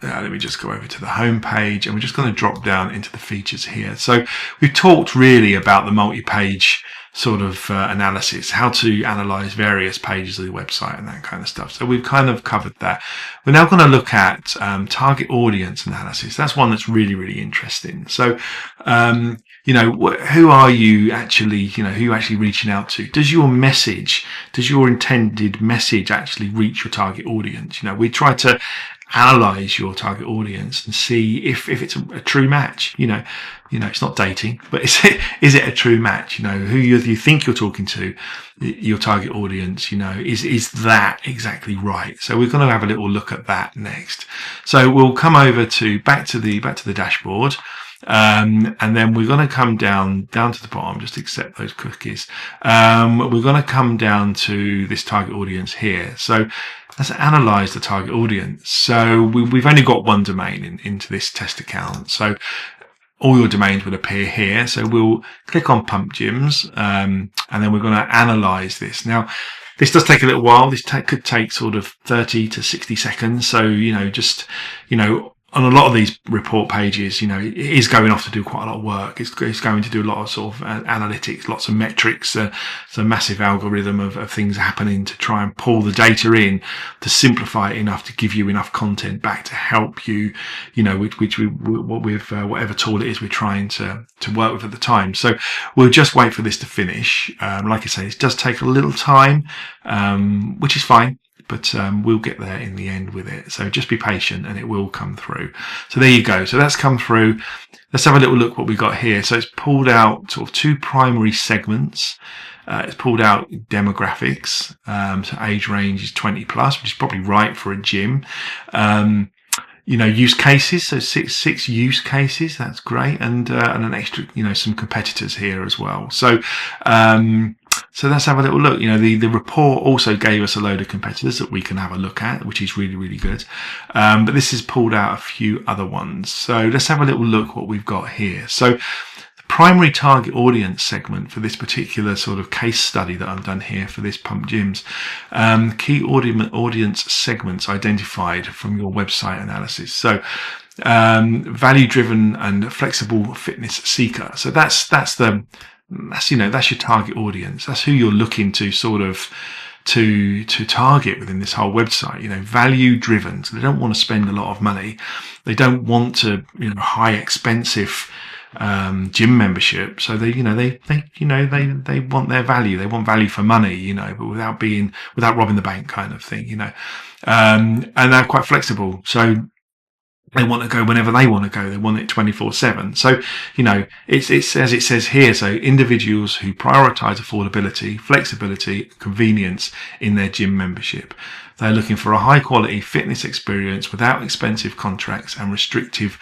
let me just go over to the home page, and we're just going to drop down into the features here. So we've talked really about the multi-page sort of analysis, how to analyze various pages of the website and that kind of stuff. So we've kind of covered that. We're now going to look at target audience analysis. That's one that's really, really interesting. So, who are you actually, who are you actually reaching out to? Does your intended message actually reach your target audience? We try to analyze your target audience and see if it's a true match. It's not dating, but is it a true match? Who you think you're talking to, your target audience, is that exactly right? So we're going to have a little look at that next. So we'll come over back to the dashboard. And then we're going to come down to the bottom, just accept those cookies. We're going to come down to this target audience here. So let's analyze the target audience. So we've only got one domain into this test account. So all your domains will appear here. So we'll click on Pump Gyms, and then we're going to analyze this. Now, this does take a little while. This could take sort of 30 to 60 seconds. So, on a lot of these report pages, it is going off to do quite a lot of work. It's going to do a lot of sort of analytics, lots of metrics, it's a massive algorithm of things happening to try and pull the data in to simplify it enough to give you enough content back to help you, whatever tool it is we're trying to work with at the time. So we'll just wait for this to finish. Like I say, it does take a little time, which is fine. But we'll get there in the end with it. So just be patient and it will come through. So there you go. So that's come through. Let's have a little look what we got here. So it's pulled out sort of two primary segments. It's pulled out demographics. So age range is 20 plus, which is probably right for a gym. Use cases. So six use cases. That's great. And an extra, some competitors here as well. So let's have a little look. The report also gave us a load of competitors that we can have a look at, which is really, really good. But this has pulled out a few other ones. So let's have a little look what we've got here. So the primary target audience segment for this particular sort of case study that I've done here for this Pump Gyms, key audience segments identified from your website analysis. So value driven and flexible fitness seeker. So that's your target audience. That's who you're looking to sort of to target within this whole website. Value driven. So they don't want to spend a lot of money. They don't want to, high expensive gym membership. So they want their value. They want value for money, but without robbing the bank kind of thing, and they're quite flexible. So they want to go whenever they want to go. They want it 24/7. So, it's as it says here. So individuals who prioritize affordability, flexibility, convenience in their gym membership. They're looking for a high quality fitness experience without expensive contracts and restrictive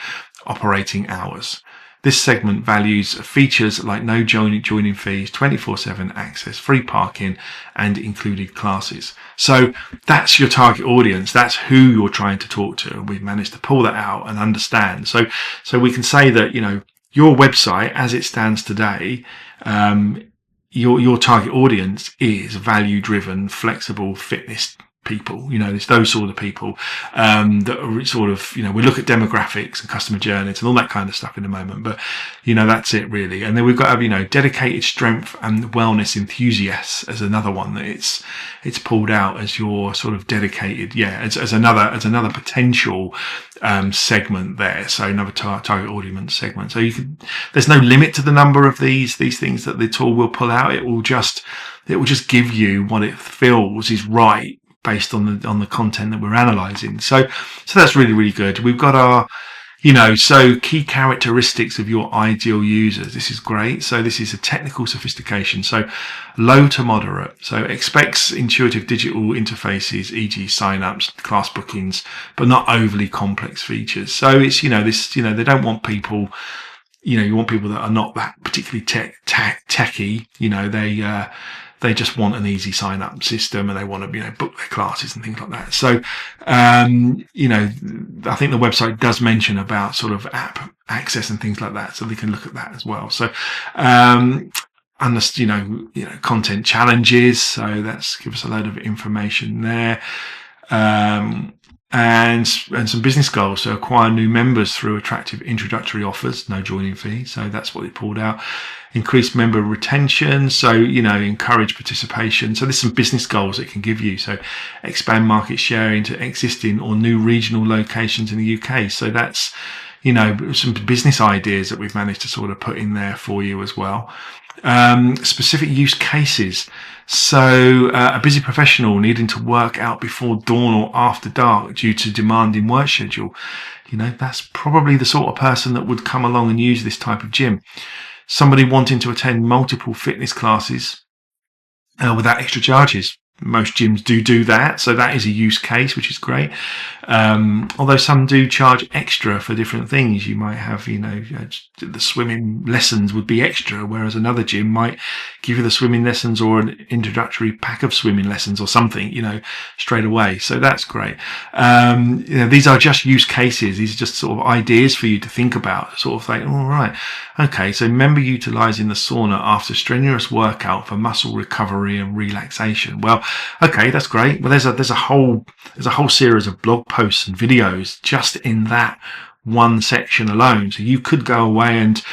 operating hours. This segment values features like no joining fees, 24/7 access, free parking, and included classes. So that's your target audience. That's who you're trying to talk to. And we've managed to pull that out and understand. So we can say that, your website as it stands today, your target audience is value driven, flexible fitness people. It's those sort of people that are sort of, we look at demographics and customer journeys and all that kind of stuff in a moment, but that's it really. And then we've got to have, dedicated strength and wellness enthusiasts as another one that it's pulled out as your sort of dedicated, as another potential segment there. So another target audience segment. So there's no limit to the number of these things that the tool will pull out. It will just give you what it feels is right based on the content that we're analyzing. So that's really, really good. We've got our, so key characteristics of your ideal users. This is great. So this is a technical sophistication. So low to moderate. So expects intuitive digital interfaces, e.g. signups, class bookings, but not overly complex features. So it's, they don't want people, you want people that are not that particularly techy, they just want an easy sign-up system and they want to, book their classes and things like that. So, I think the website does mention about sort of app access and things like that. So they can look at that as well. So, content challenges. So that's give us a load of information there. and some business goals. So acquire new members through attractive introductory offers, no joining fee. So that's what it pulled out. Increase member retention. So, encourage participation. So there's some business goals it can give you. So expand market share into existing or new regional locations in the UK. So that's, some business ideas that we've managed to sort of put in there for you as well. Specific use cases. So a busy professional needing to work out before dawn or after dark due to demanding work schedule. That's probably the sort of person that would come along and use this type of gym. Somebody wanting to attend multiple fitness classes without extra charges. Most gyms do that, so that is a use case, which is great. Although some do charge extra for different things. You might have, the swimming lessons would be extra, whereas another gym might give you the swimming lessons or an introductory pack of swimming lessons or something, straight away. So that's great. These are just use cases. These are just sort of ideas for you to think about. Sort of like, all right, okay. So member utilizing the sauna after strenuous workout for muscle recovery and relaxation. Well, okay, that's great. Well, there's a whole series of blog posts and videos just in that one section alone. So you could go away and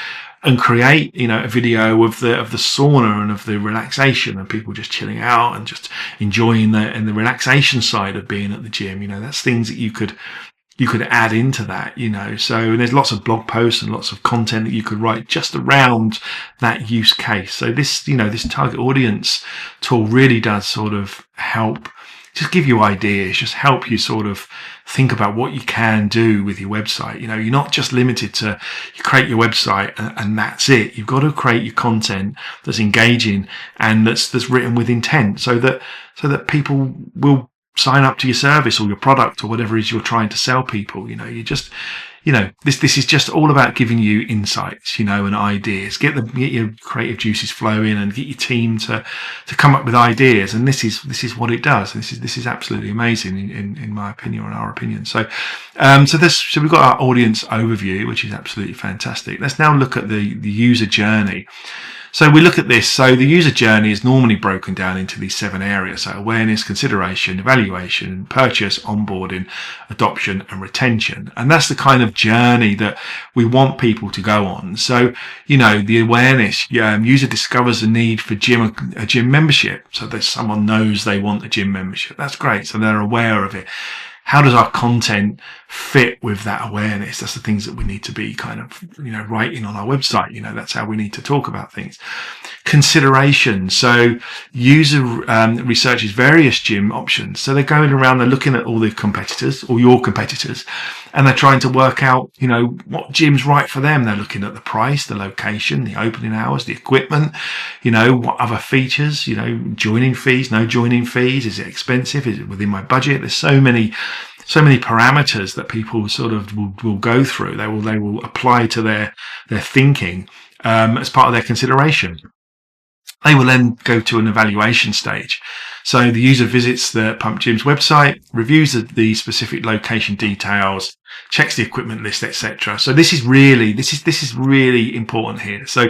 create, a video of the sauna and of the relaxation and people just chilling out and just enjoying the relaxation side of being at the gym. That's things that you could add into that, so there's lots of blog posts and lots of content that you could write just around that use case. So this, this target audience tool really does sort of help just give you ideas, just help you sort of think about what you can do with your website. You're not just limited to you create your website and that's it. You've got to create your content that's engaging and that's written with intent so that people will sign up to your service or your product or whatever it is you're trying to sell people. This is just all about giving you insights, and ideas. Get your creative juices flowing and get your team to come up with ideas. And this is what it does. This is absolutely amazing in my opinion, or in our opinion. So we've got our audience overview, which is absolutely fantastic. Let's now look at the user journey. So we look at this. So the user journey is normally broken down into these 7 areas. So awareness, consideration, evaluation, purchase, onboarding, adoption, and retention. And that's the kind of journey that we want people to go on. So, the awareness, user discovers the need for a gym membership. So that someone knows they want a gym membership. That's great. So they're aware of it. How does our content fit with that awareness? That's the things that we need to be kind of, writing on our website. That's how we need to talk about things. Consideration. So user researches various gym options. So they're going around, they're looking at all the competitors or your competitors, and they're trying to work out, what gym's right for them. They're looking at the price, the location, the opening hours, the equipment, what other features, joining fees, no joining fees. Is it expensive? Is it within my budget? There's so many parameters that people sort of will go through. They will apply to their thinking as part of their consideration. They will then go to an evaluation stage. So the user visits the Pump Gym's website, reviews the specific location details, checks the equipment list, etc. So this is really important here. So,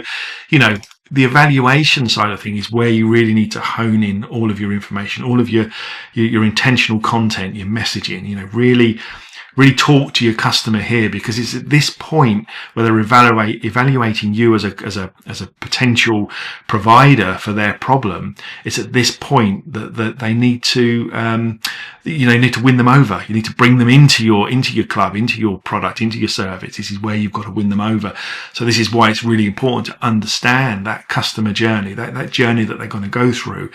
the evaluation side of things is where you really need to hone in all of your information, all of your intentional content, your messaging, really talk to your customer here, because it's at this point where they're evaluating you as a potential provider for their problem. It's at this point that they need to, you need to win them over. You need to bring them into your club, into your product, into your service. This is where you've got to win them over. So this is why it's really important to understand that customer journey, that journey that they're going to go through,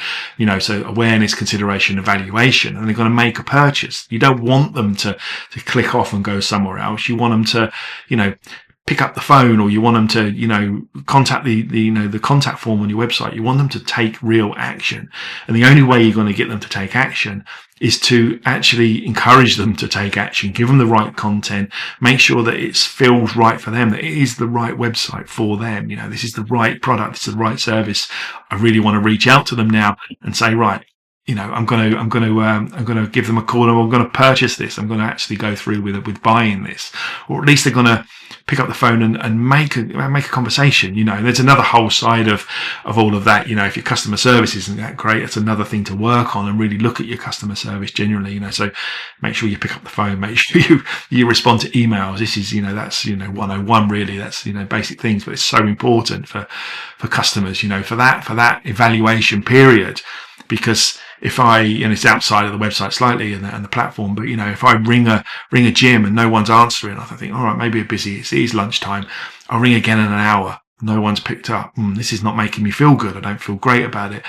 so awareness, consideration, evaluation, and they're going to make a purchase. You don't want them to click off and go somewhere else. You want them to, pick up the phone, or you want them to, contact the contact form on your website. You want them to take real action. And the only way you're going to get them to take action is to actually encourage them to take action, give them the right content, make sure that it feels right for them, that it is the right website for them. This is the right product, this is the right service. I really want to reach out to them now and say, right, I'm going to give them a call, and I'm going to purchase this. I'm going to actually go through with buying this, or at least they're going to pick up the phone and make a conversation. There's another whole side of all of that. If your customer service isn't that great, it's another thing to work on and really look at your customer service generally. So make sure you pick up the phone, make sure you respond to emails. This is, that's, 101 really. That's, basic things, but it's so important for customers, for that evaluation period, because if it's outside of the website slightly and the platform, but if I ring a gym and no one's answering, I think, all right, maybe they're busy. It is lunchtime. I'll ring again in an hour. No one's picked up. This is not making me feel good. I don't feel great about it.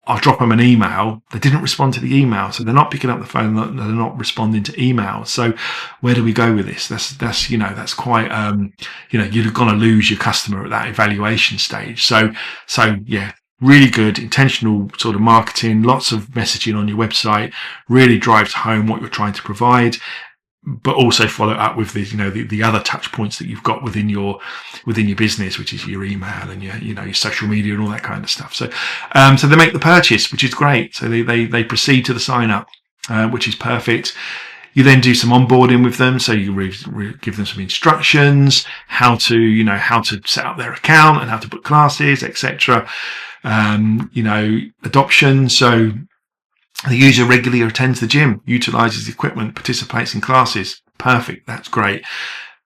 I'll drop them an email. They didn't respond to the email, so they're not picking up the phone. They're not responding to emails. So where do we go with this? That's quite you're going to lose your customer at that evaluation stage. So yeah. Really good intentional sort of marketing, lots of messaging on your website, really drives home what you're trying to provide, but also follow up with the other touch points that you've got within your business, which is your email and your social media and all that kind of stuff. So they make the purchase, which is great. So they proceed to the sign up, which is perfect. You then do some onboarding with them. So you give them some instructions, how to set up their account and how to book classes, etc. Adoption. So the user regularly attends the gym, utilizes the equipment, participates in classes. Perfect. That's great.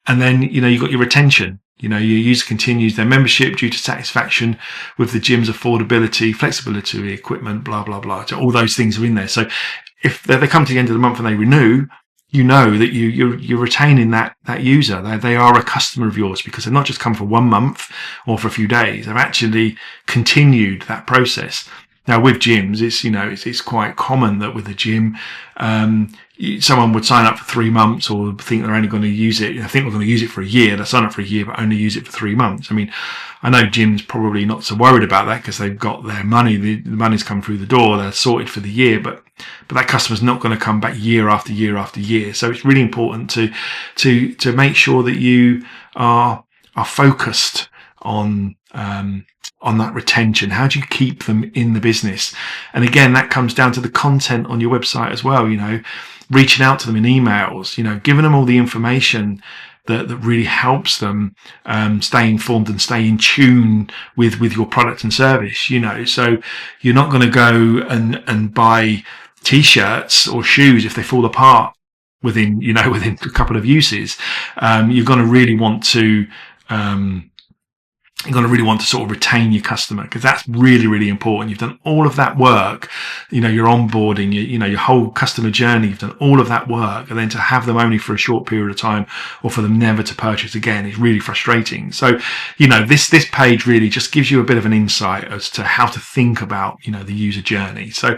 And then, you've got your retention. Your user continues their membership due to satisfaction with the gym's affordability, flexibility of the equipment, blah, blah, blah. So all those things are in there. So if they come to the end of the month and they renew, that you're retaining that user. They are a customer of yours because they've not just come for 1 month or for a few days. They've actually continued that process. Now with gyms, it's quite common that with a gym, someone would sign up for 3 months or think they're only going to use it. I think we're going to use it for a year. They sign up for a year, but only use it for 3 months. I mean, I know gyms probably not so worried about that because they've got their money. The money's come through the door. They're sorted for the year, but that customer's not going to come back year after year after year. So it's really important to make sure that you are focused on that retention. How do you keep them in the business? And again, that comes down to the content on your website as well. Reaching out to them in emails, giving them all the information that really helps them stay informed and stay in tune with your product and service. So you're not going to go and buy t-shirts or shoes if they fall apart within a couple of uses. You're going to really want to sort of retain your customer, because that's really, really important. You've done all of that work, your onboarding, your whole customer journey. You've done all of that work, and then to have them only for a short period of time or for them never to purchase again is really frustrating. So, this page really just gives you a bit of an insight as to how to think about, the user journey. So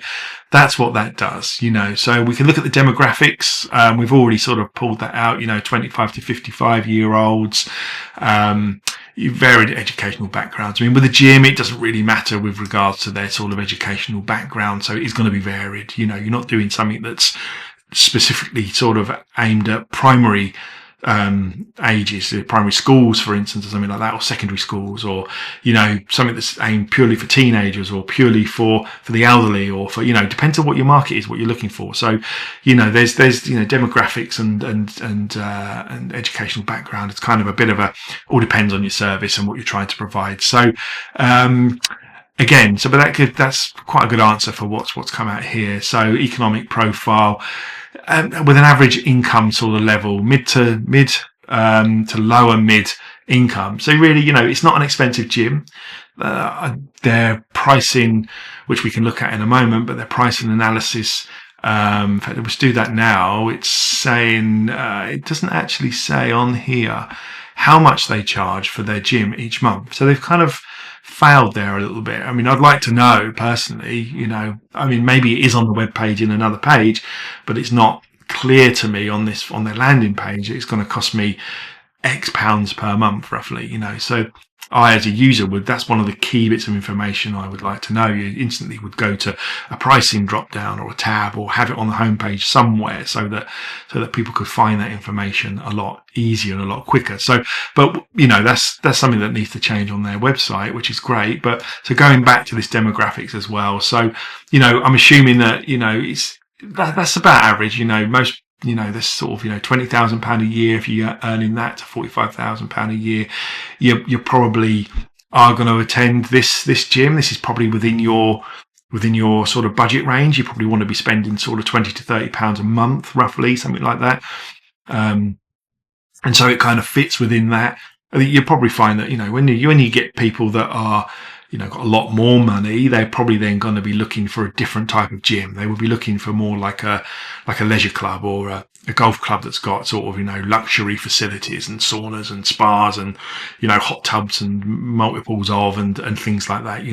that's what that does, So we can look at the demographics. We've already sort of pulled that out, 25 to 55 year olds, varied educational backgrounds. I mean, with a gym, it doesn't really matter with regards to their sort of educational background. So it's going to be varied. You're not doing something that's specifically sort of aimed at primary ages, primary schools, for instance, or something like that, or secondary schools, or something that's aimed purely for teenagers or purely for the elderly, or for depends on what your market is, what you're looking for. So there's demographics and educational background. It's kind of a bit of all depends on your service and what you're trying to provide. So again, that's quite a good answer for what's come out here. So economic profile, with an average income sort of level, mid to lower mid income. So really, it's not an expensive gym. Their pricing, which we can look at in a moment, but their pricing analysis, in fact, let's do that now. It's saying, it doesn't actually say on here how much they charge for their gym each month. So they've kind of failed there a little bit. I mean, I'd like to know personally, maybe it is on the web page in another page, but it's not clear to me on their landing page. It's going to cost me X pounds per month, roughly, So I, as a user, that's one of the key bits of information I would like to know. You instantly would go to a pricing drop down or a tab, or have it on the homepage somewhere so that people could find that information a lot easier and a lot quicker. So, but that's something that needs to change on their website, which is great. But so going back to this demographics as well. So, I'm assuming that, that's about average. Most there's sort of, £20,000 a year. If you're earning that to £45,000 a year, you probably are going to attend this gym. This is probably within your sort of budget range. You probably want to be spending sort of £20 to £30 a month, roughly, something like that. And so it kind of fits within that. I think you'll probably find that, when you get people that are, got a lot more money, they're probably then going to be looking for a different type of gym. They will be looking for more like a leisure club or a golf club that's got sort of, luxury facilities and saunas and spas and, hot tubs and multiples of and things like that,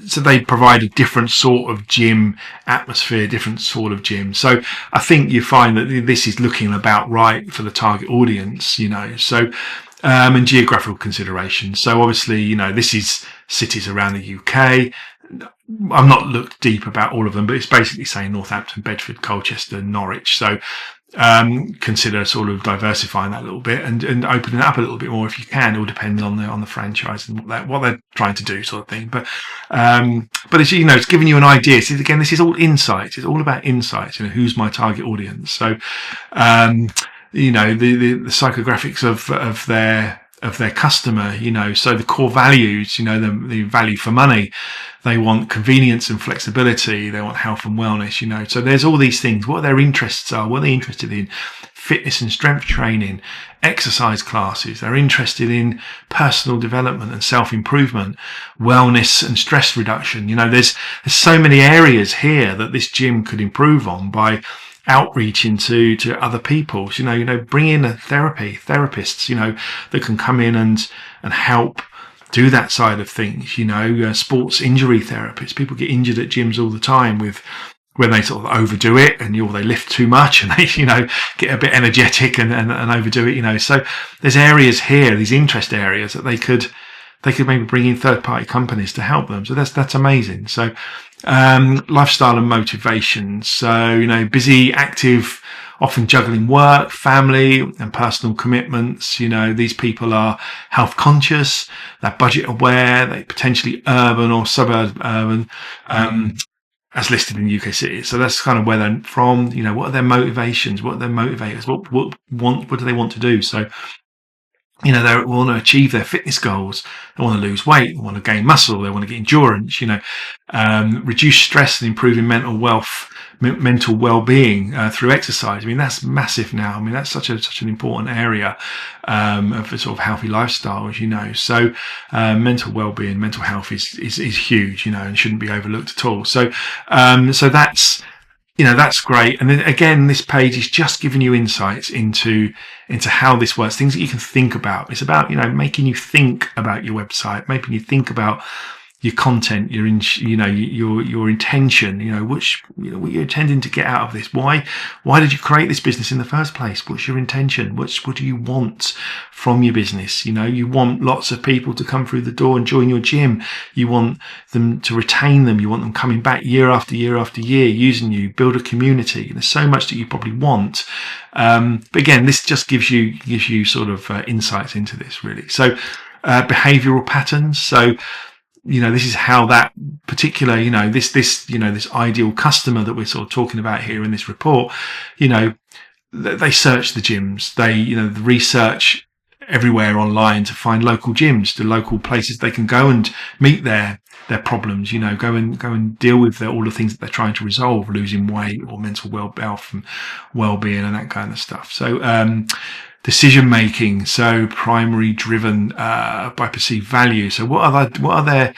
So they provide a different sort of gym atmosphere, different sort of gym. So I think you find that this is looking about right for the target audience, so, and geographical considerations. So obviously, this is cities around the UK. I've not looked deep about all of them, but it's basically saying Northampton, Bedford, Colchester, Norwich. So consider sort of diversifying that a little bit and opening it up a little bit more if you can, all depending on the franchise and what they're trying to do, sort of thing. But it's, it's giving you an idea. So again, this is all insights. It's all about insights. Who's my target audience? So the psychographics of their customer, so the core values, the value for money. They want convenience and flexibility. They want health and wellness, so there's all these things, what their interests are, what they're interested in, fitness and strength training, exercise classes. They're interested in personal development and self-improvement, wellness and stress reduction. There's so many areas here that this gym could improve on by outreach into other people. Bring in therapists, that can come in and help do that side of things. Sports injury therapists. People get injured at gyms all the time when they sort of overdo it and they lift too much and they, get a bit energetic and overdo it, So there's areas here, these interest areas that they could maybe bring in third-party companies to help them. So that's amazing. So lifestyle and motivation. So, busy, active, often juggling work, family and personal commitments. These people are health conscious, they're budget aware, they're potentially urban or suburban urban, as listed in UK cities. So that's kind of where they're from. What are their motivations? What are their motivators? What do they want to do? So, they want to achieve their fitness goals. They want to lose weight. They want to gain muscle. They want to get endurance, reduce stress and improving mental well-being through exercise. That's massive now. That's such an important area of a sort of healthy lifestyle, So mental well-being, mental health is huge, and shouldn't be overlooked at all. So that's that's great. And then again, this page is just giving you insights into how this works, things that you can think about. It's about, making you think about your website, making you think about your content, your intention, what you're intending to get out of this. Why did you create this business in the first place? What's your intention? What do you want from your business? You want lots of people to come through the door and join your gym. You want them to retain them. You want them coming back year after year after year, using you, build a community. There's so much that you probably want. But again, this just gives you sort of insights into this, really. So behavioral patterns. So this is how that particular, this ideal customer that we're sort of talking about here in this report, they search the gyms, they, research everywhere online to find local gyms, to local places they can go and meet their problems, go and deal with all the things that they're trying to resolve, losing weight or mental health and well-being and that kind of stuff. So, decision making, so primary driven by perceived value. So what are their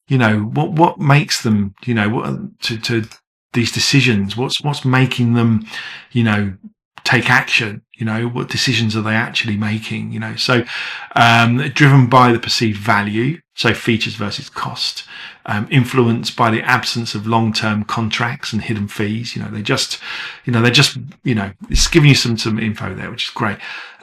what makes them to these decisions? What's making them take action? What decisions are they actually making? So driven by the perceived value, so features versus cost, influenced by the absence of long-term contracts and hidden fees. It's giving you some info there, which is great.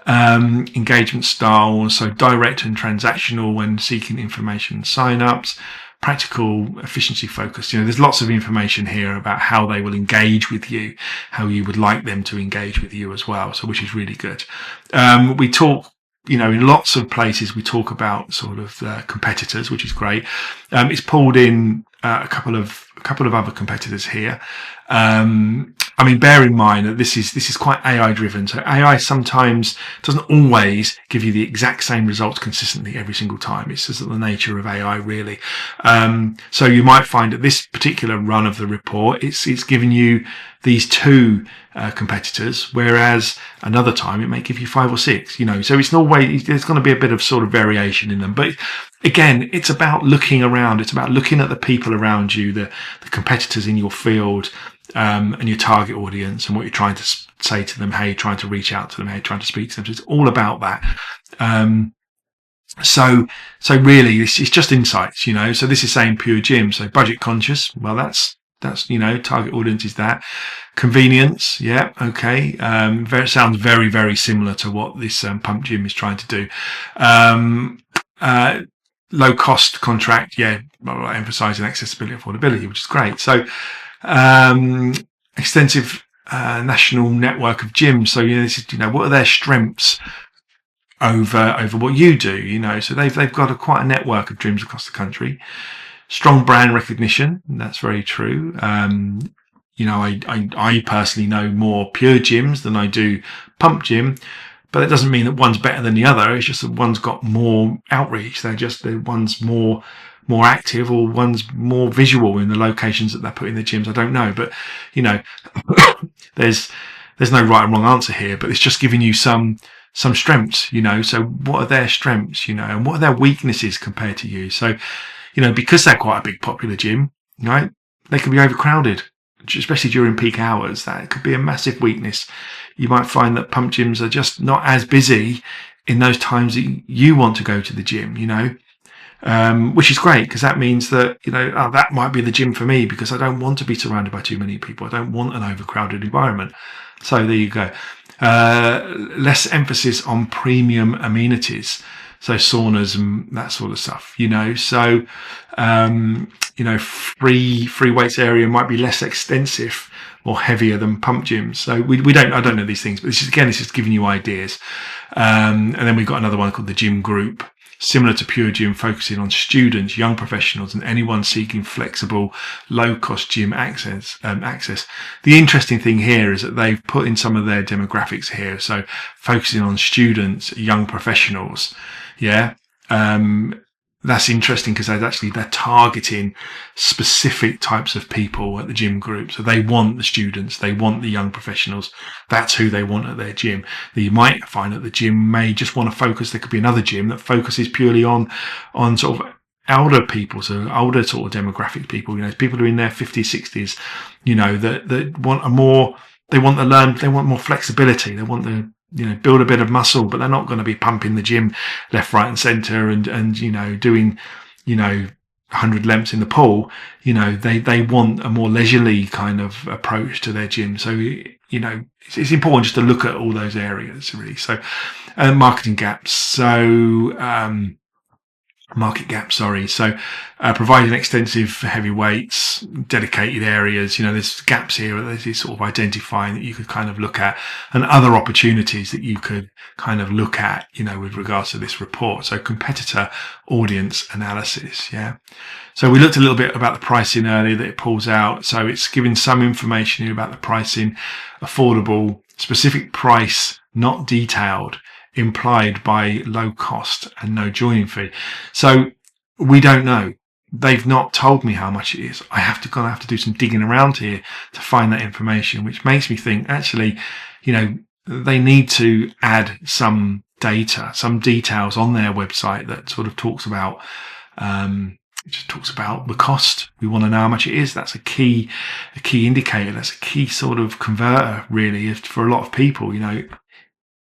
Engagement style, so direct and transactional when seeking information, sign-ups, practical, efficiency focused. There's lots of information here about how they will engage with you, how you would like them to engage with you as well. So, which is really good. We talk, in lots of places we talk about sort of competitors, which is great. It's pulled in a couple of other competitors here. I mean, bear in mind that this is quite AI driven. So AI sometimes doesn't always give you the exact same results consistently every single time. It's just the nature of AI, really. So you might find that this particular run of the report, it's giving you these two competitors, whereas another time it may give you 5 or 6. So it's not always, there's going to be a bit of sort of variation in them. But again, it's about looking around. It's about looking at the people around you, the competitors in your field, and your target audience, and what you're trying to say to them, how you're trying to reach out to them, how you're trying to speak to them. So it's all about that. So really, this is just insights, So this is saying pure gym. So budget conscious. Well, that's target audience is that. Convenience. Yeah. Okay. Sounds very, very similar to what this pump gym is trying to do. Low cost contract. Yeah. Emphasizing accessibility and affordability, which is great. So, extensive national network of gyms. So this is, what are their strengths over what you do? So they've got quite a network of gyms across the country. Strong brand recognition. That's very true. I personally know more pure gyms than I do pump gym. But that doesn't mean that one's better than the other. It's just that one's got more outreach. One's more active, or one's more visual in the locations that they're putting the gyms. I don't know, but there's no right and wrong answer here. But it's just giving you some strengths. So what are their strengths? And what are their weaknesses compared to you? So because they're quite a big popular gym, right? They can be overcrowded, especially during peak hours. That could be a massive weakness. You might find that pump gyms are just not as busy in those times that you want to go to the gym, which is great, because that means that, that might be the gym for me, because I don't want to be surrounded by too many people. I don't want an overcrowded environment. So there you go. Less emphasis on premium amenities. So saunas and that sort of stuff, So, free weights area might be less extensive or heavier than pump gyms. So I don't know these things, but this is giving you ideas. And then we've got another one called the Gym Group, similar to Pure Gym, focusing on students, young professionals, and anyone seeking flexible, low-cost gym access. The interesting thing here is that they've put in some of their demographics here. So focusing on students, young professionals. Yeah. That's interesting, because they're targeting specific types of people at the Gym Group. So they want the students, they want the young professionals. That's who they want at their gym. You might find that the gym may just want to focus. There could be another gym that focuses purely on sort of elder people, so older sort of demographic people. People who are in their 50s, 60s. That want they want to learn. They want more flexibility. They want to build a bit of muscle, but they're not going to be pumping the gym left, right, and centre, and doing 100 lengths in the pool. They want a more leisurely kind of approach to their gym. So it's important just to look at all those areas, really. So market gaps. So providing extensive heavy weights, dedicated areas. There's gaps here. There's sort of identifying that you could kind of look at, and other opportunities that you could kind of look at, with regards to this report. So competitor audience analysis. Yeah. So we looked a little bit about the pricing earlier that it pulls out. So it's giving some information here about the pricing, affordable, specific price, not detailed, implied by low cost and no joining fee. So we don't know. They've not told me how much it is. I have to do some digging around here to find that information, which makes me think actually, they need to add some data, some details on their website that sort of talks about, the cost. We want to know how much it is. That's a key indicator. That's a key sort of converter, really, for a lot of people.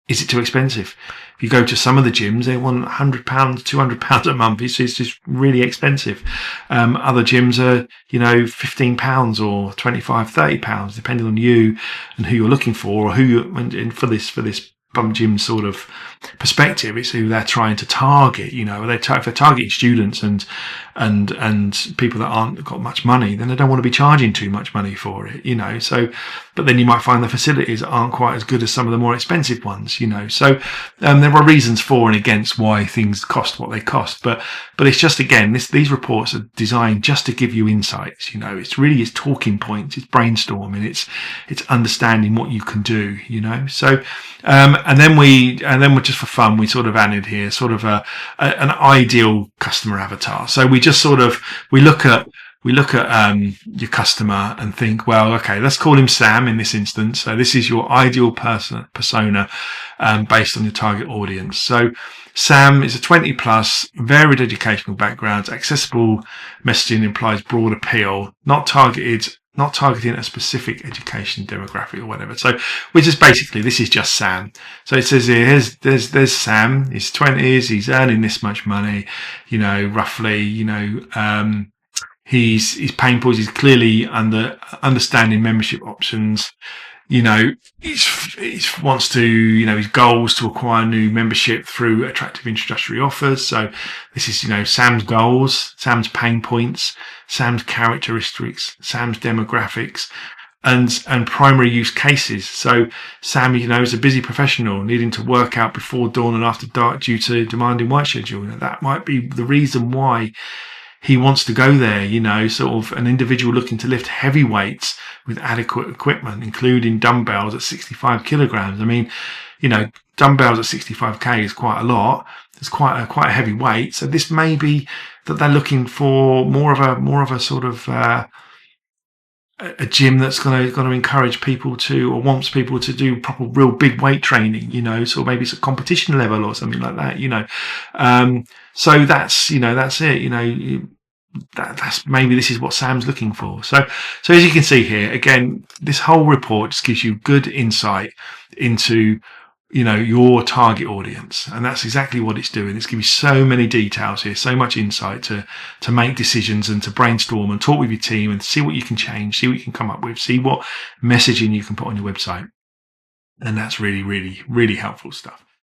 Is it too expensive? If you go to some of the gyms, they want £100, £200 a month. It's just really expensive. Other gyms are, £15 or £25, £30, depending on you and who you're looking for, or and for this from Jim's sort of perspective, it's who they're trying to target. You know, if they're targeting students and people that aren't got much money, then they don't want to be charging too much money for it. You know, so but then you might find the facilities aren't quite as good as some of the more expensive ones. You know, so there are reasons for and against why things cost what they cost. But it's just, again, these reports are designed just to give you insights. You know, it's talking points, it's brainstorming, it's understanding what you can do. You know, so and then we just for fun we sort of added here sort of an ideal customer avatar. So we just sort of we look at your customer and think, well, okay, let's call him Sam in this instance. So this is your ideal persona based on your target audience. So Sam is a 20 plus, varied educational backgrounds, accessible messaging implies broad appeal, not targeting a specific education demographic or whatever. So, which is basically, this is just Sam. So it says here, there's Sam, he's 20s, he's earning this much money, you know, roughly, you know, his pain points, he's clearly understanding membership options. You know, he wants to, you know, his goals to acquire new membership through attractive introductory offers. So this is, you know, Sam's goals, Sam's pain points, Sam's characteristics, Sam's demographics, and primary use cases. So Sam, you know, is a busy professional needing to work out before dawn and after dark due to demanding work schedule. You know, that might be the reason why he wants to go there, you know, sort of an individual looking to lift heavy weights with adequate equipment, including dumbbells at 65 kilograms. I mean, you know, dumbbells at 65k is quite a lot. It's quite a heavy weight. So this may be that they're looking for more of a sort of a gym that's going to encourage people to, or wants people to do proper real big weight training, you know, so maybe it's a competition level or something like that, you know. So that's, you know, that's it, you know, that's maybe this is what Sam's looking for. So as you can see here, again, this whole report just gives you good insight into, you know, your target audience, and that's exactly what it's doing. It's giving you so many details here, so much insight to make decisions and to brainstorm and talk with your team and see what you can change, see what you can come up with, see what messaging you can put on your website. And that's really, really, really helpful stuff.